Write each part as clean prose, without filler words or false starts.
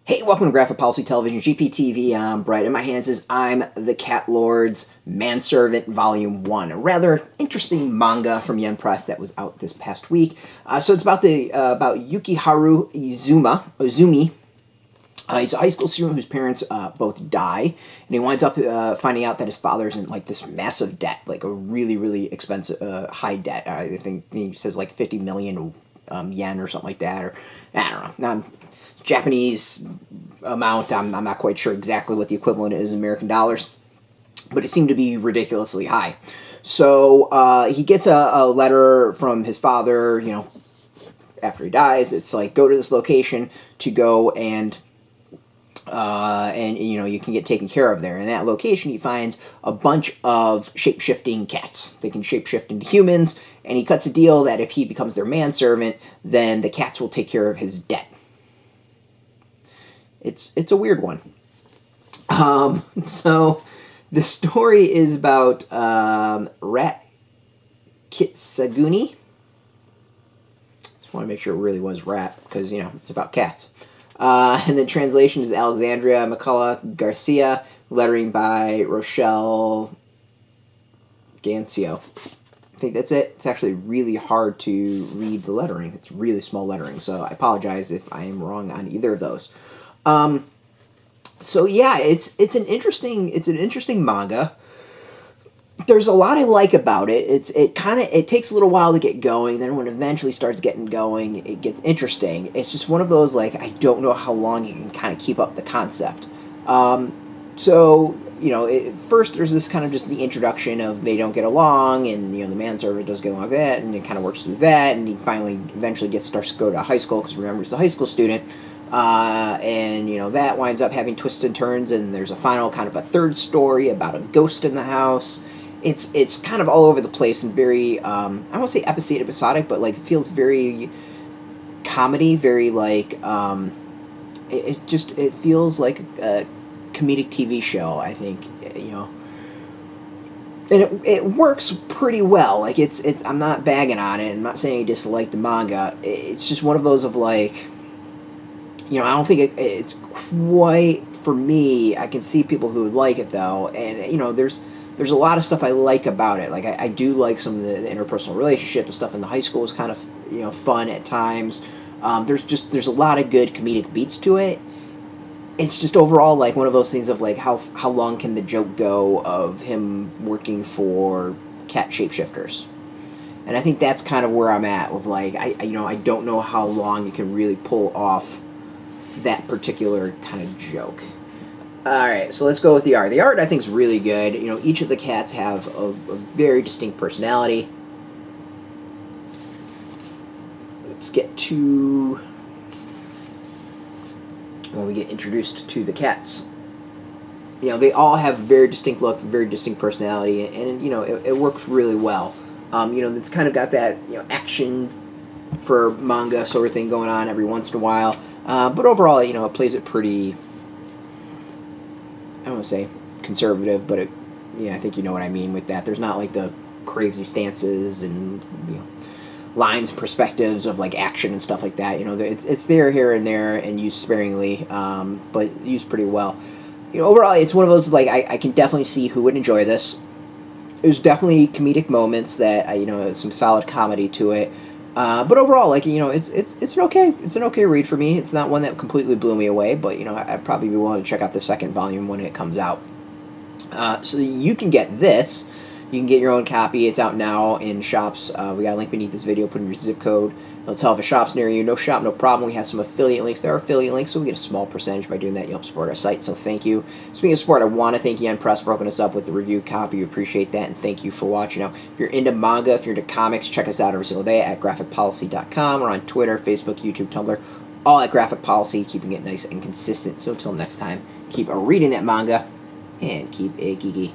Hey, welcome to Graphic Policy Television, GPTV. I'm Brett. In my hands is I'm the Catlords Manservant Volume 1, a rather interesting manga from Yen Press that was out this past week. So it's about Yukiharu Izumi. He's a high school student whose parents both die, and he winds up finding out that his father's in like this massive debt, like a really, really expensive, high debt. I think he says like 50 million yen or something like that, or I don't know. Japanese amount, I'm not quite sure exactly what the equivalent is in American dollars, but it seemed to be ridiculously high. So he gets a letter from his father, after he dies. It's like, go to this location to go and you can get taken care of there. In that location, he finds a bunch of shape-shifting cats. They can shape-shift into humans, and he cuts a deal that if he becomes their manservant, then the cats will take care of his debt. It's a weird one. So the story is about Rat Kitaguni. Just want to make sure it really was rat, because, it's about cats. And the translation is Alexandra, McCullough-Garcia, lettering by Rochelle, Gancio. I think that's it. It's actually really hard to read the lettering. It's really small lettering, so I apologize if I am wrong on either of those. So yeah, it's an interesting manga. There's a lot I like about it. It takes a little while to get going. Then when it eventually starts getting going, it gets interesting. It's just one of those, like, I don't know how long you can kind of keep up the concept. First there's this kind of just the introduction of they don't get along, and the manservant does get along with that, and it kind of works through that, and he eventually starts to go to high school, because remember, he's a high school student. That winds up having twists and turns, and there's a final kind of a third story about a ghost in the house. It's kind of all over the place and very, I won't say episodic, but like it feels very comedy, very like, it feels like a comedic TV show, I think, and it works pretty well. Like I'm not bagging on it. I'm not saying I dislike the manga. It's just one of those of like, I don't think it's quite for me. I can see people who would like it though, and there's a lot of stuff I like about it. Like I do like some of the interpersonal relationship. The stuff in the high school is kind of fun at times. There's a lot of good comedic beats to it. It's just overall like one of those things of like how long can the joke go of him working for cat shapeshifters. And I think that's kind of where I'm at with like I don't know how long you can really pull off that particular kind of joke. Alright, so let's go with the art. The art I think is really good. Each of the cats have a very distinct personality. Let's get to when we get introduced to the cats. They all have a very distinct look, very distinct personality, and it works really well. It's kind of got that action for manga sort of thing going on every once in a while. But overall, it plays it pretty, I don't want to say conservative, but I think you know what I mean with that. There's not like the crazy stances and lines, perspectives of like action and stuff like that. It's there here and there and used sparingly, but used pretty well. Overall, it's one of those like I can definitely see who would enjoy this. There's definitely comedic moments that some solid comedy to it. But overall, like, it's an okay read for me. It's not one that completely blew me away, but, I'd probably be willing to check out the second volume when it comes out. So you can get this. You can get your own copy. It's out now in shops. We got a link beneath this video. Put in your zip code. It'll tell if a shop's near you. No shop, no problem. We have some affiliate links. There are affiliate links, so we get a small percentage by doing that. You help support our site, so thank you. Speaking of support, I want to thank Yen Press for hooking us up with the review copy. We appreciate that, and thank you for watching. Now, if you're into manga, if you're into comics, check us out every single day at graphicpolicy.com. We're on Twitter, Facebook, YouTube, Tumblr, all at Graphic Policy, keeping it nice and consistent. So until next time, keep reading that manga, and keep it geeky.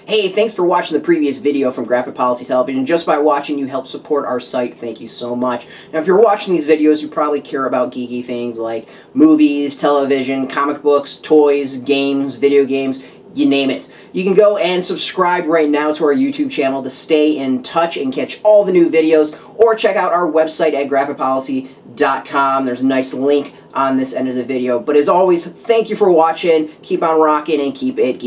Hey, thanks for watching the previous video from Graphic Policy Television. Just by watching, you help support our site. Thank you so much. Now, if you're watching these videos, you probably care about geeky things like movies, television, comic books, toys, games, video games. you name it. You can go and subscribe right now to our YouTube channel to stay in touch and catch all the new videos, or check out our website at graphicpolicy.com. There's a nice link on this end of the video. But as always, thank you for watching. Keep on rocking and keep it geeky.